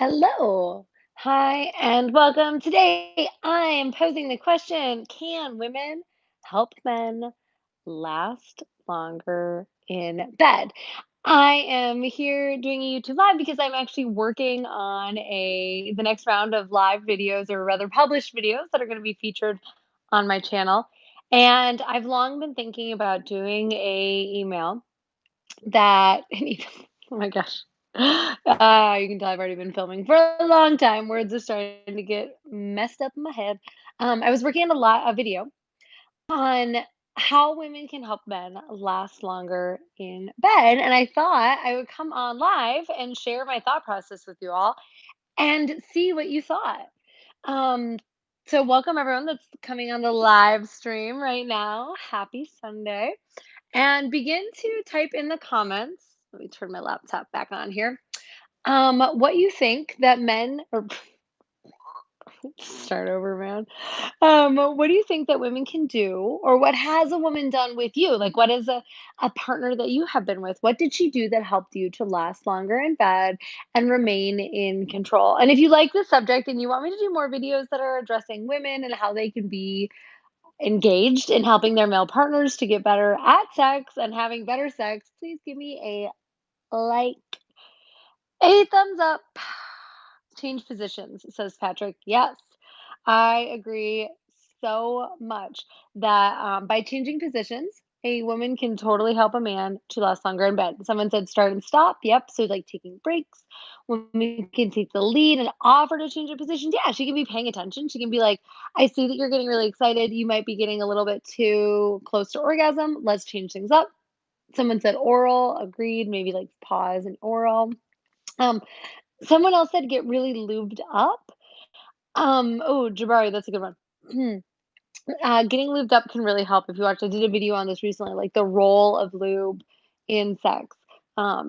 Hello. Hi, and welcome. Today, I am posing the question, can women help men last longer in bed? I am here doing a YouTube live because I'm actually working on the next round of live videos, or rather published videos that are going to be featured on my channel. And I've long been thinking about doing a email that oh my gosh. You can tell I've already been filming for a long time. Words are starting to get messed up in my head. I was working on a video on how women can help men last longer in bed, and I thought I would come on live and share my thought process with you all and see what you thought. Um, so welcome everyone that's coming on the live stream right now. Happy Sunday. And begin to type in the comments. Let me turn my laptop back on here. What you think that men or start over, man. What do you think that women can do, or what has a woman done with you? Like, what is a partner that you have been with? What did she do that helped you to last longer in bed and remain in control? And if you like the subject and you want me to do more videos that are addressing women and how they can be engaged in helping their male partners to get better at sex and having better sex, please give me a like, a thumbs up. Change positions, says Patrick. Yes, I agree so much that by changing positions, a woman can totally help a man to last longer in bed. Someone said start and stop. Yep. So, like taking breaks, women can take the lead and offer to change her positions. Yeah, she can be paying attention. She can be like, I see that you're getting really excited. You might be getting a little bit too close to orgasm. Let's change things up. Someone said oral. Agreed. Maybe like pause and oral. Um, Someone else said get really lubed up. Oh, Jabari, that's a good one. Getting lubed up can really help if you watch. I did a video on this recently, like the role of lube in sex.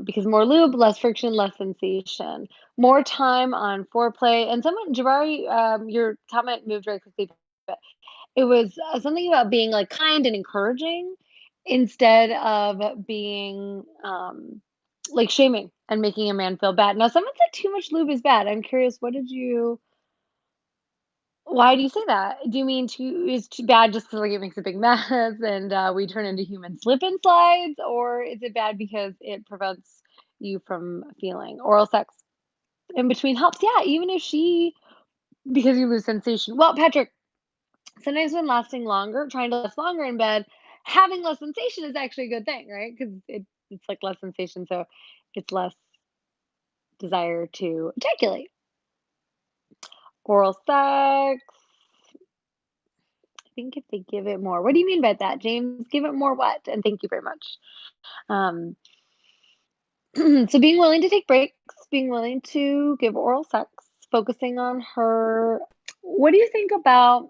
Because more lube, less friction, less sensation, more time on foreplay. And someone, Jabari, your comment moved very quickly, but it was something about being like kind and encouraging instead of being like shaming and making a man feel bad. Now, someone said too much lube is bad. I'm curious, why do you say that? Do you mean too bad just 'cause, like, it makes a big mess and, we turn into human slip and slides, or is it bad because it prevents you from feeling? Oral sex in between helps, yeah, even if she because you lose sensation. Well, Patrick, sometimes when lasting longer trying to last longer in bed, having less sensation is actually a good thing, right? Because it's, like, less sensation, so it's less desire to ejaculate. Oral sex, I think if they give it more, what do you mean by that, James? Give it more what? And thank you very much. Um, so being willing to take breaks, being willing to give oral sex, focusing on her. What do you think about,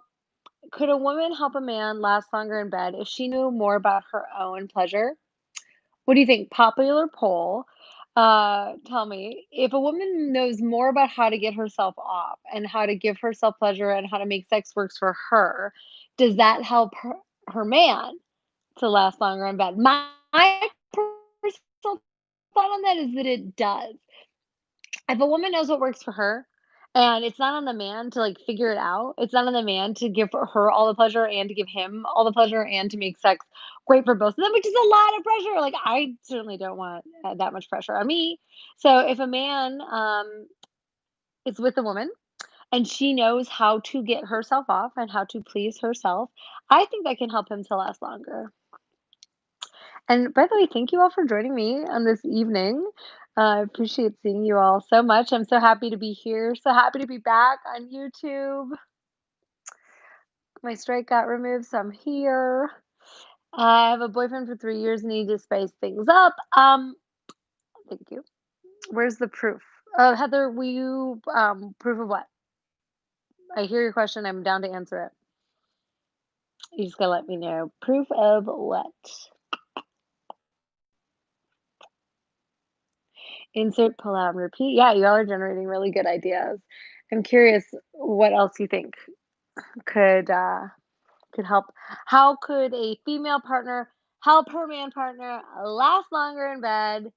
could a woman help a man last longer in bed if she knew more about her own pleasure? What do you think? Popular poll. Tell me, if a woman knows more about how to get herself off and how to give herself pleasure and how to make sex works for her, does that help her man to last longer in bed? My personal thought on that is that it does. If a woman knows what works for her, and it's not on the man to like figure it out, it's not on the man to give her all the pleasure and to give him all the pleasure and to make sex great for both of them, which is a lot of pressure. Like, I certainly don't want that much pressure on me. So, if a man is with a woman and she knows how to get herself off and how to please herself, I think that can help him to last longer. And by the way, thank you all for joining me on this evening. I appreciate seeing you all so much. I'm so happy to be here. So happy to be back on YouTube. My strike got removed, so I'm here. I have a boyfriend for 3 years and need to spice things up. Thank you. Where's the proof? Heather, will you proof of what? I hear your question. I'm down to answer it. You just gotta let me know. Proof of what? Insert, pull out, and repeat. Yeah, you all are generating really good ideas. I'm curious what else you think could could help. How could a female partner help her man partner last longer in bed?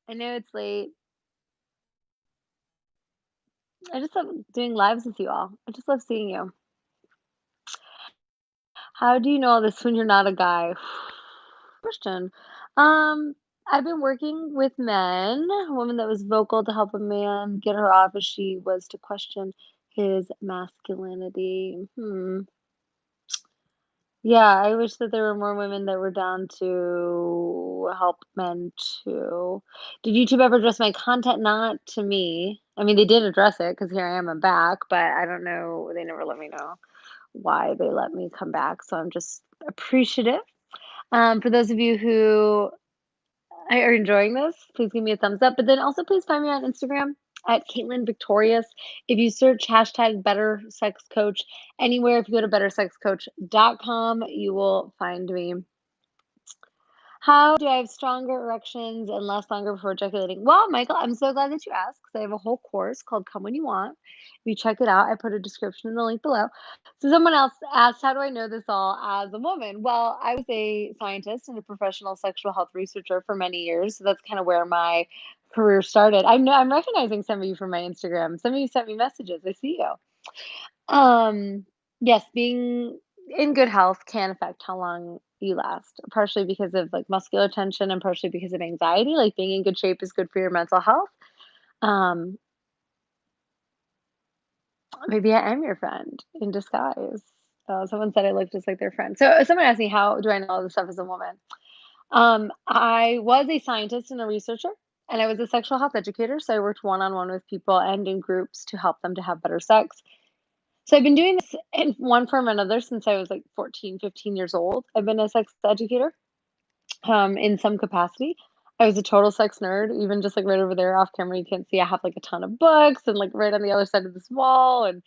I know it's late. I just love doing lives with you all. I just love seeing you. How do you know all this when you're not a guy? Question. Um, I've been working with men. A woman that was vocal to help a man get her off as she was to question his masculinity. Yeah, I wish that there were more women that were down to help men too. Did YouTube ever address my content? Not to me. I mean, they did address it because here I am, I'm back, but I don't know. They never let me know why they let me come back. So I'm just appreciative. For those of you who are enjoying this, please give me a thumbs up. But then also, please find me on Instagram at Caitlin Victorious. If you search hashtag Better Sex Coach anywhere, if you go to bettersexcoach.com, you will find me. How do I have stronger erections and last longer before ejaculating? Well, Michael, I'm so glad that you asked because I have a whole course called Come When You Want. If you check it out, I put a description in the link below. So someone else asked, how do I know this all as a woman? Well, I was a scientist and a professional sexual health researcher for many years. So that's kind of where my career started. I know I'm recognizing some of you from my Instagram. Some of you sent me messages. I see you. Um, yes, being in good health can affect how long you last, partially because of like muscular tension and partially because of anxiety. Like being in good shape is good for your mental health. Um, maybe I am your friend in disguise. Someone said I look just like their friend. So someone asked me, how do I know all this stuff as a woman? I was a scientist and a researcher, and I was a sexual health educator. So I worked one on one with people and in groups to help them to have better sex. So I've been doing this in one form or another since I was like 14, 15 years old. I've been a sex educator in some capacity. I was a total sex nerd, even just like right over there off camera. You can't see I have like a ton of books and like right on the other side of this wall. And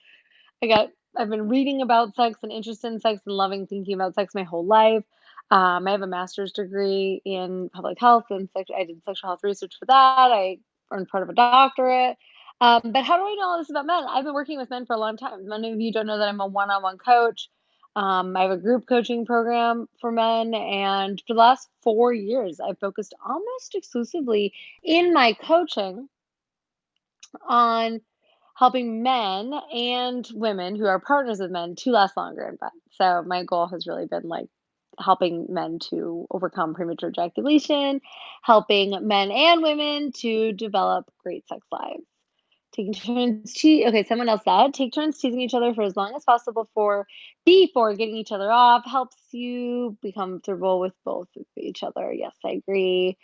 I got I've been reading about sex and interested in sex and loving thinking about sex my whole life. I have a master's degree in public health and I did sexual health research for that. I earned part of a doctorate. But how do I know all this about men? I've been working with men for a long time. Many of you don't know that I'm a one-on-one coach. I have a group coaching program for men, and for the last 4 years, I've focused almost exclusively in my coaching on helping men and women who are partners with men to last longer in bed. So my goal has really been like helping men to overcome premature ejaculation, helping men and women to develop great sex lives. Taking turns okay, someone else said, take turns teasing each other for as long as possible before getting each other off helps you become comfortable with both of each other. Yes, I agree.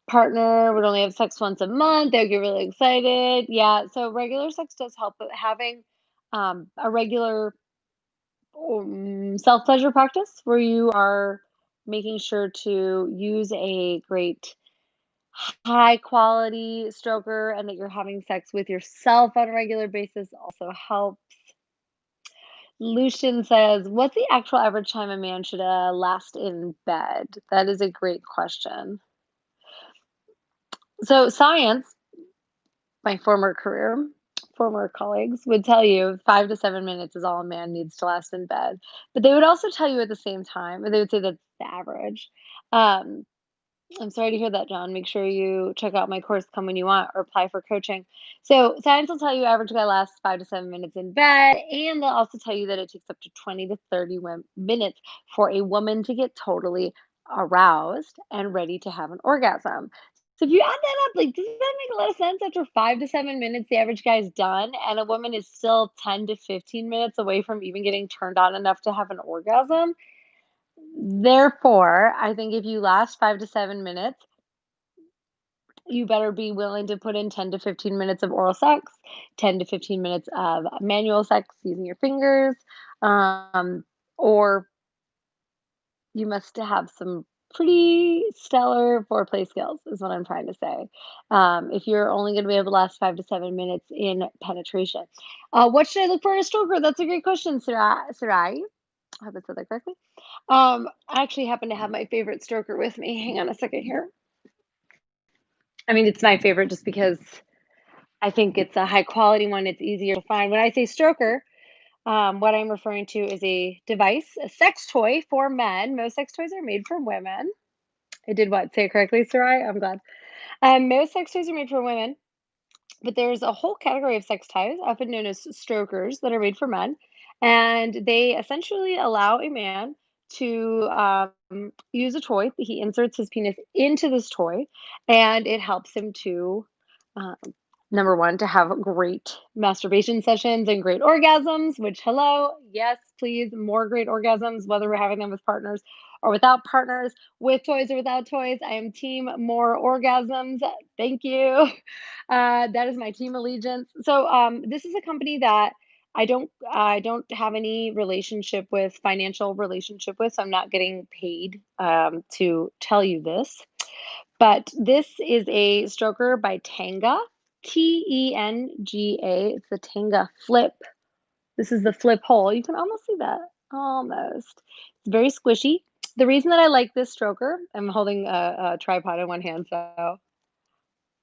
Partner would only have sex once a month, they would get really excited. Yeah, so regular sex does help, but having, a regular, self-pleasure practice where you are making sure to use a great high quality stroker and that you're having sex with yourself on a regular basis also helps. Lucian says, what's the actual average time a man should, last in bed? That is a great question. So science, my former colleagues would tell you 5 to 7 minutes is all a man needs to last in bed. But they would also tell you at the same time, or they would say that's the average. Um, I'm sorry to hear that, John. Make sure you check out my course, Come When You Want, or apply for coaching. So science will tell you average guy lasts 5 to 7 minutes in bed, and they'll also tell you that it takes up to 20 to 30 minutes for a woman to get totally aroused and ready to have an orgasm. So if you add that up, like, doesn't that make a lot of sense? After 5 to 7 minutes, the average guy is done, and a woman is still 10 to 15 minutes away from even getting turned on enough to have an orgasm. Therefore, I think if you last 5 to 7 minutes, you better be willing to put in 10 to 15 minutes of oral sex, 10 to 15 minutes of manual sex using your fingers, or you must have some pretty stellar foreplay skills, is what I'm trying to say. If you're only going to be able to last 5 to 7 minutes in penetration, what should I look for in a stroker? That's a great question, Sarai. I hope I said that correctly. I actually happen to have my favorite stroker with me. Hang on a second here. I mean, it's my favorite just because I think it's a high quality one. It's easier to find. When I say stroker, what I'm referring to is a device, a sex toy for men. Most sex toys are made for women. I did what? Say it correctly, Sarai? I'm glad. Most sex toys are made for women. But there's a whole category of sex toys, often known as strokers, that are made for men, and they essentially allow a man to use a toy. He inserts his penis into this toy, and it helps him to, um, number one, to have great masturbation sessions and great orgasms. Which, hello, yes, please, more great orgasms, whether we're having them with partners or without partners, with toys or without toys. I am team more orgasms. Thank you. That is my team allegiance. So, this is a company that I don't have any relationship with, financial relationship with, so I'm not getting paid to tell you this. But this is a stroker by Tenga, Tenga. It's the Tenga Flip. This is the flip hole. You can almost see that. Almost. It's very squishy. The reason that I like this stroker, I'm holding a tripod in one hand, so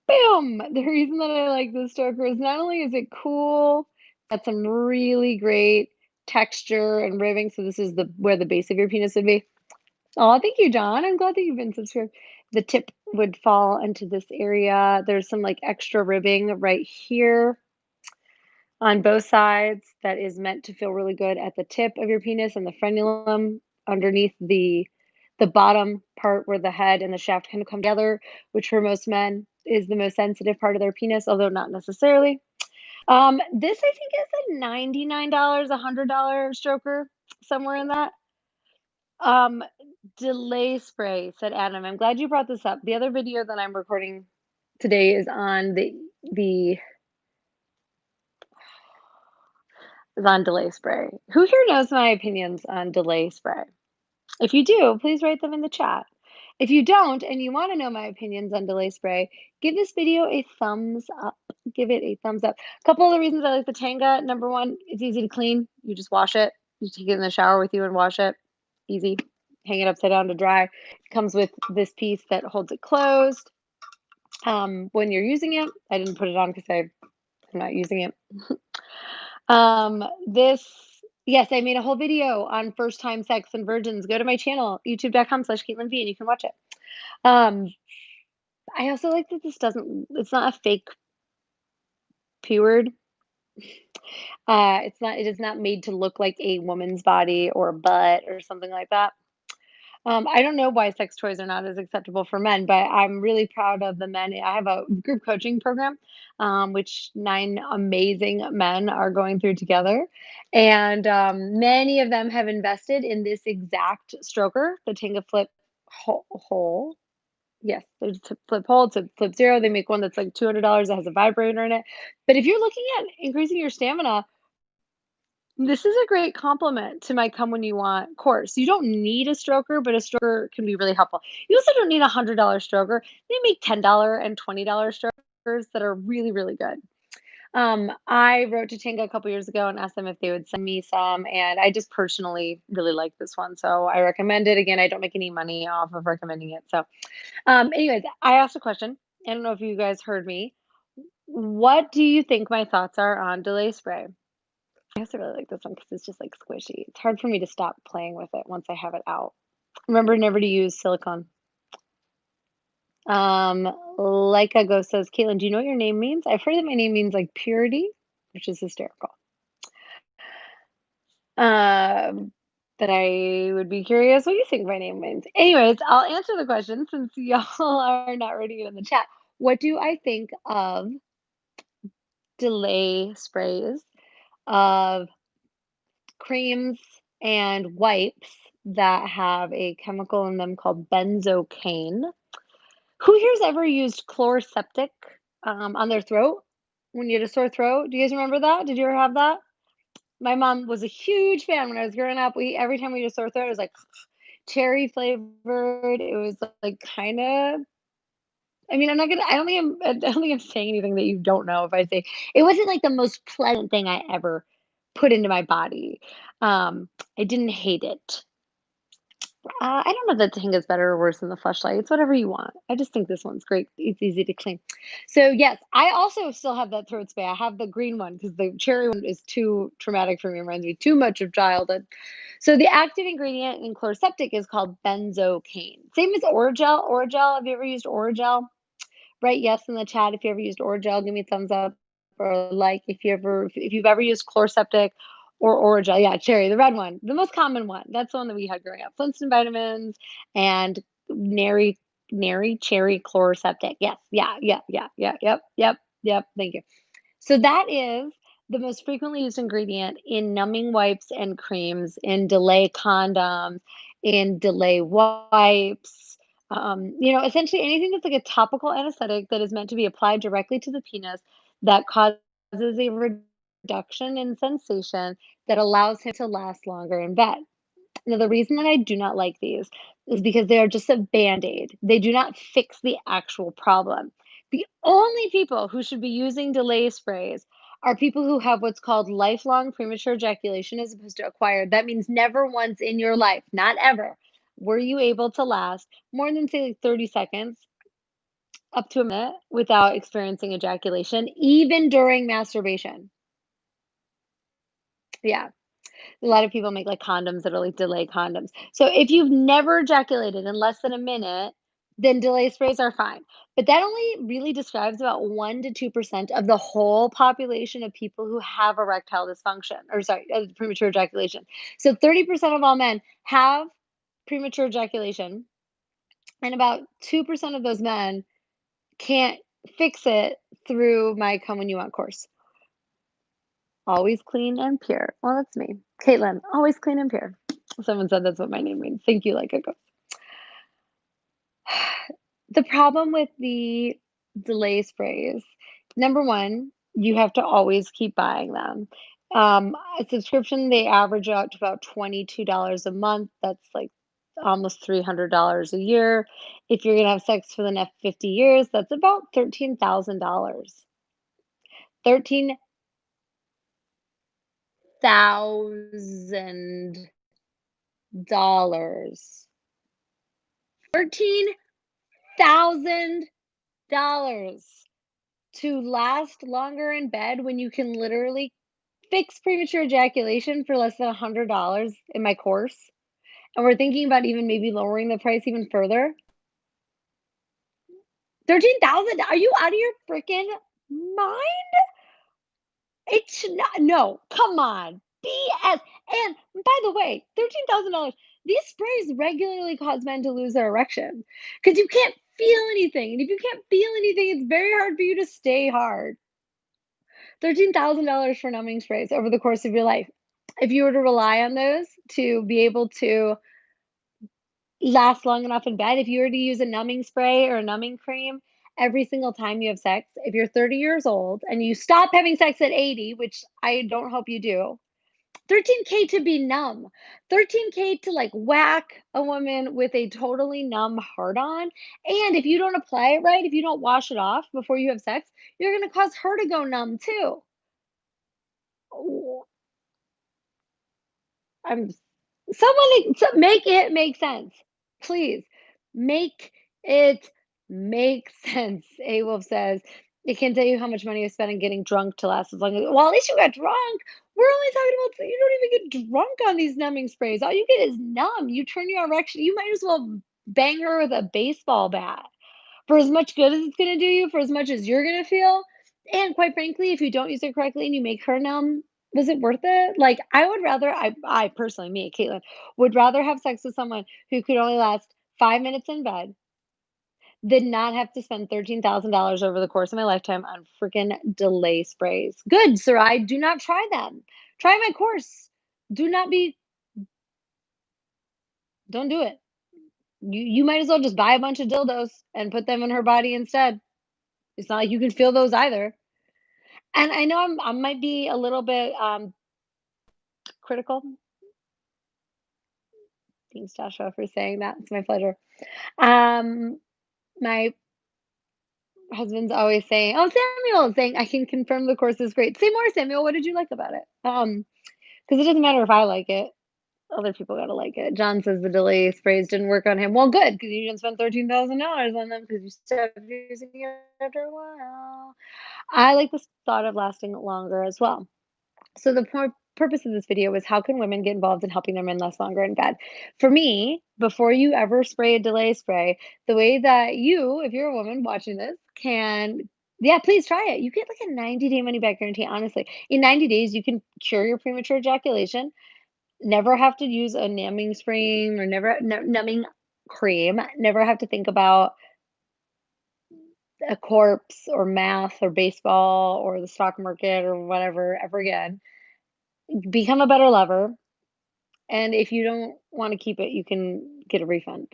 boom! The reason that I like this stroker is not only is it cool, got some really great texture and ribbing. So this is the where the base of your penis would be. Oh, thank you, John. I'm glad that you've been subscribed. The tip would fall into this area. There's some like extra ribbing right here on both sides that is meant to feel really good at the tip of your penis and the frenulum underneath the bottom part where the head and the shaft kind of come together, which for most men is the most sensitive part of their penis, although not necessarily. This I think is a $99, $100 stroker, somewhere in that. Um, Delay spray, said Adam. I'm glad you brought this up. The other video that I'm recording today is on the is on delay spray. Who here knows my opinions on delay spray? If you do, please write them in the chat. If you don't and you want to know my opinions on delay spray, give this video a thumbs up. Give it a thumbs up. A couple of the reasons I like the Tanga. Number one, it's easy to clean. You just wash it. You take it in the shower with you and wash it. Easy. Hang it upside down to dry. It comes with this piece that holds it closed. When you're using it, I didn't put it on because I'm not using it. This, yes, I made a whole video on first time sex and virgins. Go to my channel, youtube.com/CaitlinV, and you can watch it. Um, I also like that this doesn't, it's not a fake P-word. It is not made to look like a woman's body or a butt or something like that. I don't know why sex toys are not as acceptable for men, but I'm really proud of the men. I have a group coaching program, which 9 amazing men are going through together. And many of them have invested in this exact stroker, the Tenga Flip Hole. Yes, there's a flip hole, it's a flip zero. They make one that's like $200 that has a vibrator in it. But if you're looking at increasing your stamina, this is a great compliment to my Come When You Want course. You don't need a stroker, but a stroker can be really helpful. You also don't need a $100 stroker. They make $10 and $20 strokers that are really, really good. I wrote to Tinga a couple years ago and asked them if they would send me some, and I just personally really like this one, so I recommend it. Again, I don't make any money off of recommending it. So, anyways, I asked a question. I don't know if you guys heard me. What do you think my thoughts are on delay spray? I also really like this one because it's just, like, squishy. It's hard for me to stop playing with it once I have it out. Remember never to use silicone. Leica Ghost says, "Caitlin, do you know what your name means?" I've heard that my name means, like, purity, which is hysterical. Um, but I would be curious what you think my name means. Anyways, I'll answer the question since y'all are not writing it in the chat. What do I think of delay sprays, of creams and wipes that have a chemical in them called benzocaine? Who here's ever used Chloraseptic on their throat when you had a sore throat? Do you guys remember that? Did you ever have that? My mom was a huge fan when I was growing up. We every time we had a sore throat, it was like cherry flavored. It was like kind of. I mean, I'm not gonna. I don't think I'm saying anything that you don't know if I say it wasn't like the most pleasant thing I ever put into my body. I didn't hate it. I don't know that the Tenga is better or worse than the Fleshlight. It's whatever you want. I just think this one's great. It's easy to clean. So yes, I also still have that throat spray. I have the green one because the cherry one is too traumatic for me. It reminds me too much of childhood. So the active ingredient in Chloraseptic is called benzocaine. Same as Oragel. Oragel. Have you ever used Oragel? Write yes in the chat if you ever used Oragel. Give me a thumbs up or like if you've ever used Chloraseptic or Oragel. Yeah, cherry, the red one, the most common one. That's the one that we had growing up. Flintstone vitamins and Nary Nary cherry Chloraseptic. Yes, yeah, yeah, yeah, yeah, yep, yep, yep. Thank you. So that is the most frequently used ingredient in numbing wipes and creams, in delay condoms, in delay wipes. Essentially anything that's like a topical anesthetic that is meant to be applied directly to the penis that causes a reduction in sensation that allows him to last longer in bed. Now, the reason that I do not like these is because they are just a band-aid. They do not fix the actual problem. The only people who should be using delay sprays are people who have what's called lifelong premature ejaculation as opposed to acquired. That means never once in your life, not ever, were you able to last more than, say, like 30 seconds up to a minute without experiencing ejaculation, even during masturbation. Yeah. A lot of people make, like, condoms that are, like, delay condoms. So if you've never ejaculated in less than a minute, then delay sprays are fine. But that only really describes about 1 to 2% of the whole population of people who have erectile dysfunction or sorry, premature ejaculation. So 30% of all men have premature ejaculation, and about 2% of those men can't fix it through my Come When You Want course. Always clean and pure. Well, that's me. Caitlin, always clean and pure. Someone said that's what my name means. Thank you, like a ghost. The problem with the delay sprays, number one, you have to always keep buying them. A subscription, they average out to about $22 a month. That's like almost $300 a year. If you're gonna have sex for the next 50 years, that's about $13,000. $13,000. $13,000 to last longer in bed when you can literally fix premature ejaculation for less than $100 in my course. And we're thinking about even maybe lowering the price even further. 13,000? Are you out of your freaking mind? It should not. No, come on. BS. And by the way, $13,000. These sprays regularly cause men to lose their erection because you can't feel anything. And if you can't feel anything, it's very hard for you to stay hard. $13,000 for numbing sprays over the course of your life. If you were to rely on those to be able to last long enough in bed, if you were to use a numbing spray or a numbing cream every single time you have sex, if you're 30 years old and you stop having sex at 80, which I don't hope you do, 13K to be numb, 13K to like whack a woman with a totally numb hard on. And if you don't apply it right, if you don't wash it off before you have sex, you're going to cause her to go numb too. Oh, I'm make it make sense. Please make it make sense. A Wolf says, it can tell you how much money you spent on getting drunk to last as long as well, at least you got drunk. We're only talking about you don't even get drunk on these numbing sprays. All you get is numb. You turn your erection. You might as well bang her with a baseball bat for as much good as it's gonna do you, for as much as you're gonna feel. And quite frankly, if you don't use it correctly and you make her numb, was it worth it? Like, I personally, me, Caitlin, would rather have sex with someone who could only last 5 minutes in bed than not have to spend $13,000 over the course of my lifetime on freaking delay sprays. Good, Sarai, do not try them. Try my course. Do not be, don't do it. You might as well just buy a bunch of dildos and put them in her body instead. It's not like you can feel those either. And I know I might be a little bit, critical. Thanks, Joshua, for saying that. It's my pleasure. My husband's always saying, "Oh, Samuel," saying, "I can confirm the course is great." Say more, Samuel. What did you like about it? Because it doesn't matter if I like it. Other people gotta like it. John says the delay sprays didn't work on him. Well, good, because you didn't spend $13,000 on them because you stopped using it after a while. I like the thought of lasting longer as well. So the purpose of this video is how can women get involved in helping their men last longer in bed? For me, before you ever spray a delay spray, the way that you, if you're a woman watching this, can yeah, please try it. You get like a 90-day money back guarantee, honestly. In 90 days, you can cure your premature ejaculation, never have to use a numbing spring or numbing cream, never have to think about a corpse or math or baseball or the stock market or whatever ever again. Become a better lover, and if you don't wanna keep it, you can get a refund.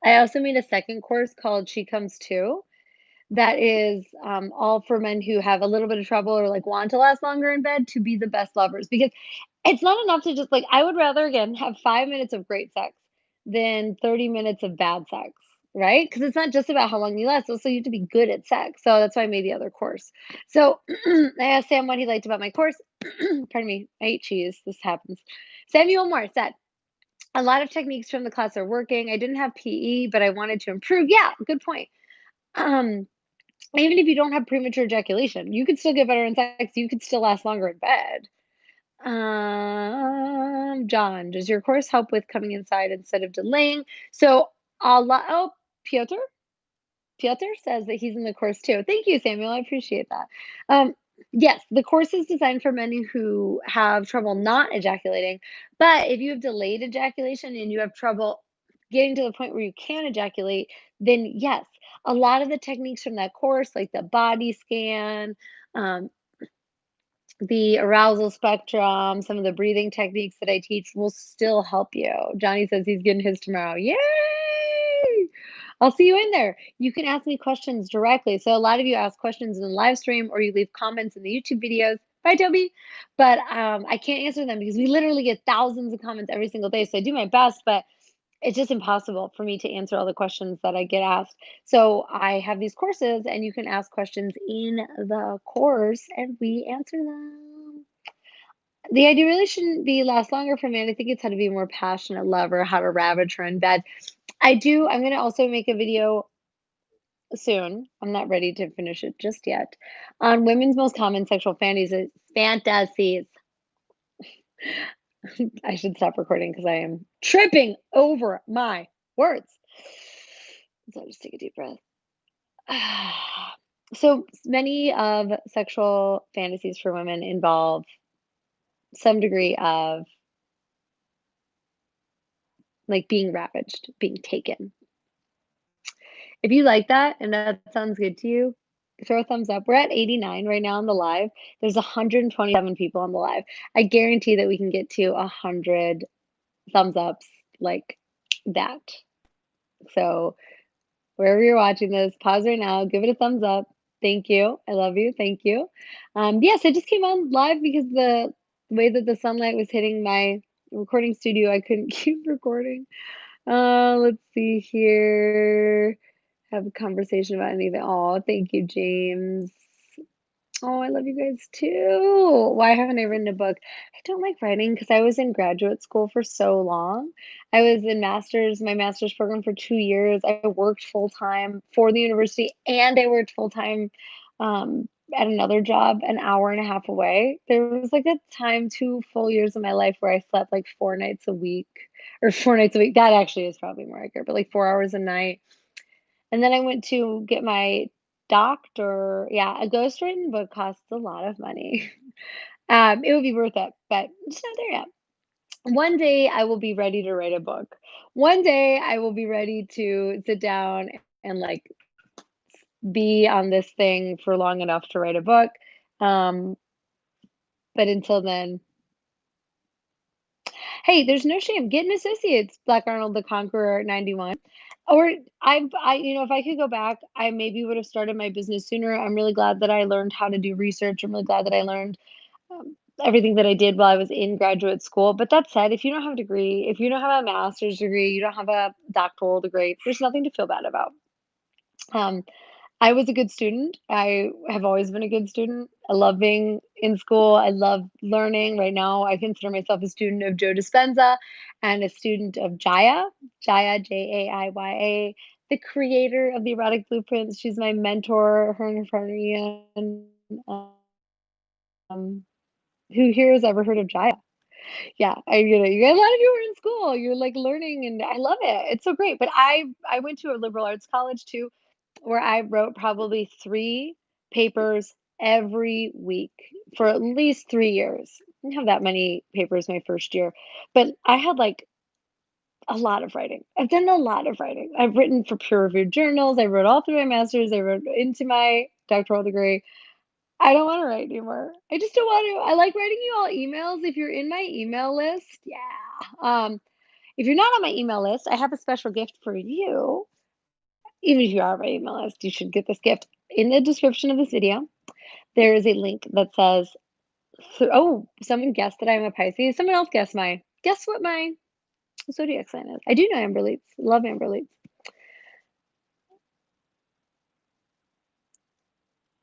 I also made a second course called She Comes Too that is, all for men who have a little bit of trouble or, like, want to last longer in bed to be the best lovers, because it's not enough to just, like, I would rather, again, have 5 minutes of great sex than 30 minutes of bad sex, right? Because it's not just about how long you last, also you have to be good at sex, so that's why I made the other course. So, I asked Sam what he liked about my course. Pardon me, I ate cheese, this happens. Samuel Moore said, "A lot of techniques from the class are working. I didn't have PE, but I wanted to improve." Yeah, good point. Um, Even if you don't have premature ejaculation, you could still get better in sex, you could still last longer in bed. John, does your course help with coming inside instead of delaying? So, oh, Piotr? Piotr says that he's in the course too. Thank you, Samuel. I appreciate that. Um, yes, the course is designed for men who have trouble not ejaculating. But if you have delayed ejaculation and you have trouble getting to the point where you can ejaculate, then yes, a lot of the techniques from that course, like the body scan, um, the arousal spectrum, some of the breathing techniques that I teach will still help you. Johnny says he's getting his tomorrow. Yay! I'll see you in there. You can ask me questions directly. So a lot of you ask questions in the live stream or you leave comments in the YouTube videos. Bye, Toby. But I can't answer them because we literally get thousands of comments every single day. So I do my best, but it's just impossible for me to answer all the questions that I get asked. So I have these courses and you can ask questions in the course and we answer them. The idea really shouldn't be last longer for men. I think it's how to be a more passionate lover, how to ravage her in bed. I'm gonna also make a video soon. I'm not ready to finish it just yet. On women's most common sexual fantasies. I should stop recording because I am tripping over my words. So I'll just take a deep breath. So many of sexual fantasies for women involve some degree of like being ravaged, being taken. If you like that and that sounds good to you, throw a thumbs up. We're at 89 right now on the live. There's 127 people on the live. I guarantee that we can get to 100 thumbs ups like that. So wherever you're watching this, pause right now, give it a thumbs up. Thank you. I love you. Thank you. Yes, I just came on live because the way that the sunlight was hitting my recording studio, I couldn't keep recording. Let's see here. Have a conversation about anything. Oh, thank you, James. Oh, I love you guys too. Why haven't I written a book? I don't like writing because I was in graduate school for so long. I was in my master's program for 2 years. I worked full time for the university and I worked full time at another job an hour and a half away. There was like a time, 2 full years of my life where I slept like 4 nights a week or 4 nights a week. That actually is probably more accurate, but like 4 hours a night and then I went to get my doctor. Yeah, a ghostwritten book costs a lot of money. It would be worth it, but it's not there yet. One day I will be ready to write a book. One day I will be ready to sit down and like be on this thing for long enough to write a book. Um, but until then, hey, there's no shame. Get an associate's, Black Arnold the Conqueror 91. Or if I could go back, I maybe would have started my business sooner. I'm really glad that I learned how to do research. I'm really glad that I learned everything that I did while I was in graduate school. But that said, if you don't have a degree, if you don't have a master's degree, you don't have a doctoral degree, there's nothing to feel bad about. Um, I was a good student. I have always been a good student. I love being in school. I love learning. Right now, I consider myself a student of Joe Dispenza and a student of Jaya, Jaiya, the creator of the erotic blueprints. She's my mentor, her and her friend Ian. Um, who here has ever heard of Jaya? Yeah, you guys, a lot of you are in school. You're like learning, and I love it. It's so great. But I went to a liberal arts college too. where I wrote probably 3 papers every week for at least 3 years. I didn't have that many papers my first year, but I had, like, a lot of writing. I've done a lot of writing. I've written for peer-reviewed journals, I wrote all through my master's, I wrote into my doctoral degree. I don't wanna write anymore. I just don't want to. I like writing you all emails. If you're in my email list, yeah. If you're not on my email list, I have a special gift for you. Even if you are on my email list, you should get this gift. In the description of this video, there is a link that says, oh, someone guessed that I'm a Pisces. Someone else guessed mine. Guess what my zodiac sign is? I do know Amber Leaps. Love Amber Leaps.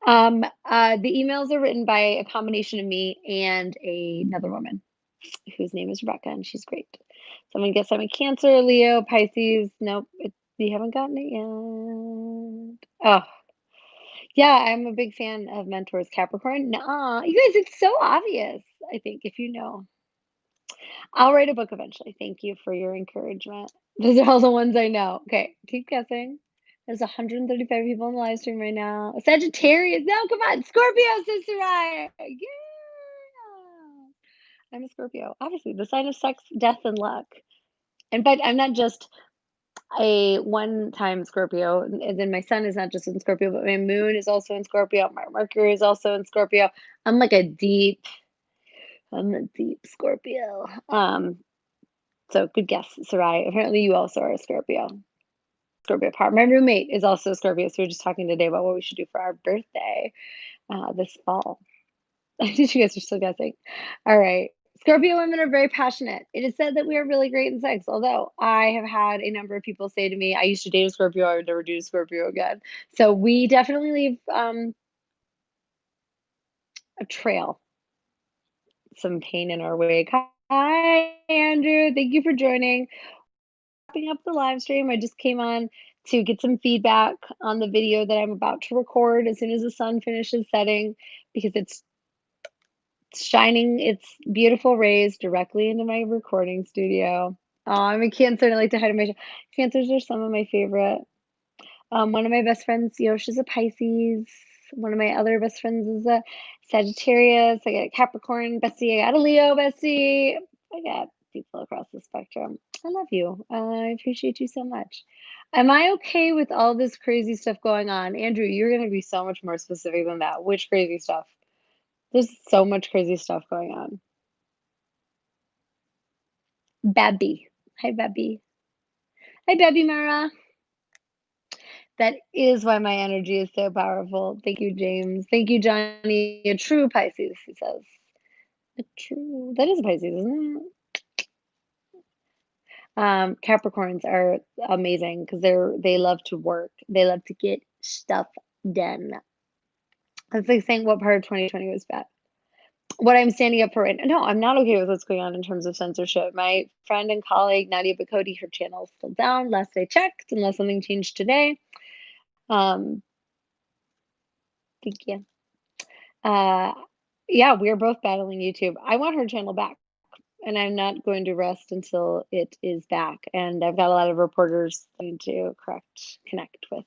The emails are written by a combination of me and another woman whose name is Rebecca, and she's great. Someone guessed I'm a Cancer, Leo, Pisces. Nope, you haven't gotten it yet. Oh, yeah, I'm a big fan of mentors, Capricorn. Nah, you guys, it's so obvious. I think if you know, I'll write a book eventually. Thank you for your encouragement. Those are all the ones I know. Okay, keep guessing. There's 135 people in the live stream right now. Sagittarius. No, come on. Scorpio, Sister Ryan. Yeah. I'm a Scorpio. Obviously, the sign of sex, death, and luck. In fact, I'm not just a one-time Scorpio, and then my sun is not just in Scorpio, but my moon is also in Scorpio. My Mercury is also in Scorpio. I'm like I'm a deep Scorpio. So good guess, Sarai. Apparently, you also are a Scorpio. Scorpio part. My roommate is also a Scorpio, so we are just talking today about what we should do for our birthday this fall. You guys are still guessing. All right. Scorpio women are very passionate. It is said that we are really great in sex, although I have had a number of people say to me, I used to date a Scorpio, I would never do a Scorpio again. So we definitely leave a trail, some pain in our wake. Hi, Andrew. Thank you for joining. Wrapping up the live stream. I just came on to get some feedback on the video that I'm about to record as soon as the sun finishes setting because it's shining its beautiful rays directly into my recording studio. Oh, I'm a Cancer and I like to hide in my Cancers are some of my favorite. One of my best friends, she's a Pisces. One of my other best friends is a Sagittarius. I got a Capricorn Bessie. I got a Leo Bessie. I got people across the spectrum. I love you. I appreciate you so much. Am I okay with all this crazy stuff going on? Andrew, you're going to be so much more specific than that. Which crazy stuff? There's so much crazy stuff going on. Babby. Hi, Babby. Hi, Babby Mara. That is why my energy is so powerful. Thank you, James. Thank you, Johnny. A true Pisces, he says. A true. That is a Pisces, isn't it? Capricorns are amazing because they love to work. They love to get stuff done. That's like saying what part of 2020 was bad. What I'm standing up for right now. No, I'm not okay with what's going on in terms of censorship. My friend and colleague Nadia Bakodi, her channel is still down. Last I checked, unless something changed today. Um, thank you. Uh, yeah, we're both battling YouTube. I want her channel back, and I'm not going to rest until it is back. And I've got a lot of reporters I need to connect with.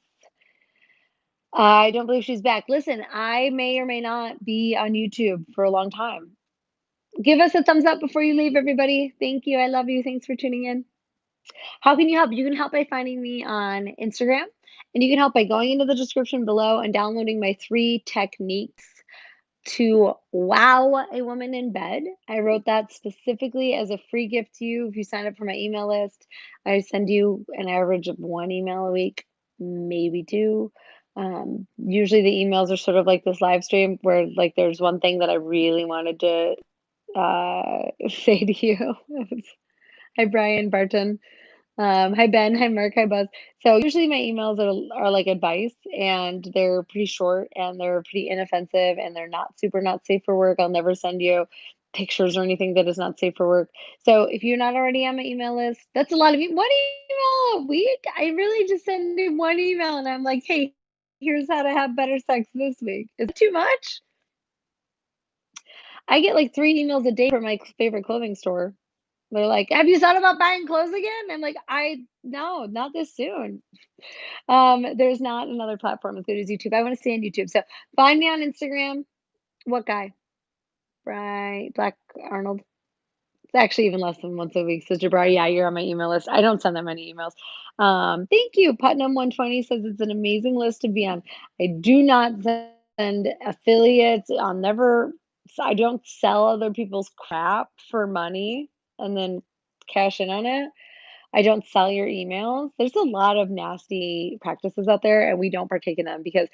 I don't believe she's back. Listen, I may or may not be on YouTube for a long time. Give us a thumbs up before you leave, everybody. Thank you. I love you. Thanks for tuning in. How can you help? You can help by finding me on Instagram, and you can help by going into the description below and downloading my 3 techniques to wow a woman in bed. I wrote that specifically as a free gift to you if you sign up for my email list. I send you an average of 1 email a week, maybe 2. Usually the emails are sort of like this live stream where like there's one thing that I really wanted to say to you. Hi, Brian Barton. Hi, Ben. Hi, Mark. Hi, Buzz. So usually my emails are like advice and they're pretty short and they're pretty inoffensive and they're not safe for work. I'll never send you pictures or anything that is not safe for work. So if you're not already on my email list, that's a lot of one email a week. I really just send you 1 email and I'm like, hey, here's how to have better sex this week. Is it too much? I get like 3 emails a day from my favorite clothing store. They're like, "Have you thought about buying clothes again?" I'm like, "I no, not this soon." There's not another platform as good as YouTube. I wanna stay on YouTube, so find me on Instagram. What guy? Right, Black Arnold. It's actually even less than once a week. So Jabari, yeah, you're on my email list. I don't send that many emails. Thank you. Putnam120 says it's an amazing list to be on. I do not send affiliates. I don't sell other people's crap for money and then cash in on it. I don't sell your emails. There's a lot of nasty practices out there, and we don't partake in them because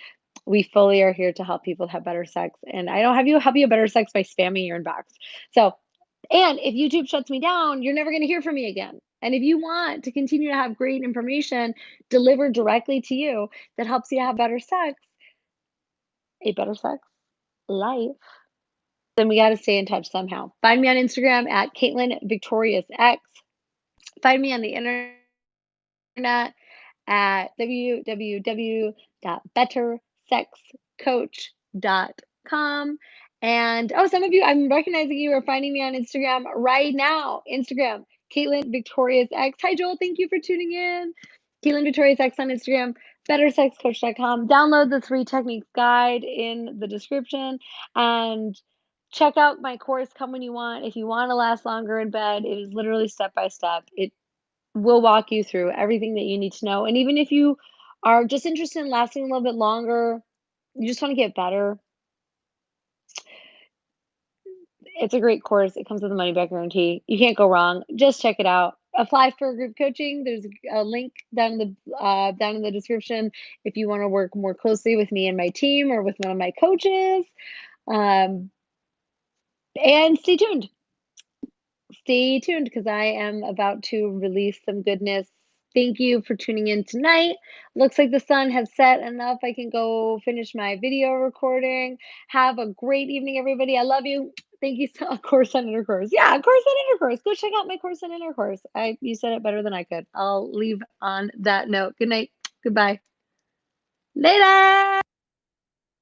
we fully are here to help people have better sex. And I don't have you help you have better sex by spamming your inbox. So, and if YouTube shuts me down, you're never going to hear from me again. And if you want to continue to have great information delivered directly to you that helps you have a better sex life, then we got to stay in touch somehow. Find me on Instagram at Caitlin Victorious X. Find me on the internet at www.bettersexcoach.com. And oh, some of you, I'm recognizing you are finding me on Instagram right now. Instagram, Caitlin Victorious X. Hi, Joel. Thank you for tuning in. Caitlin Victorious X on Instagram, bettersexcoach.com. Download the 3 techniques guide in the description and check out my course, Come When You Want. If you want to last longer in bed, it is literally step by step. We'll walk you through everything that you need to know. And even if you are just interested in lasting a little bit longer, you just want to get better, it's a great course. It comes with a money back guarantee. You can't go wrong. Just check it out. Apply for group coaching. There's a link down in the description if you want to work more closely with me and my team or with one of my coaches. Um, and stay tuned because I am about to release some goodness. Thank you for tuning in tonight. Looks like the sun has set enough. I can go finish my video recording. Have a great evening, everybody. I love you. Thank you so course on intercourse. Yeah, course on intercourse. Go check out my course on intercourse. You said it better than I could. I'll leave on that note. Good night. Goodbye. Later.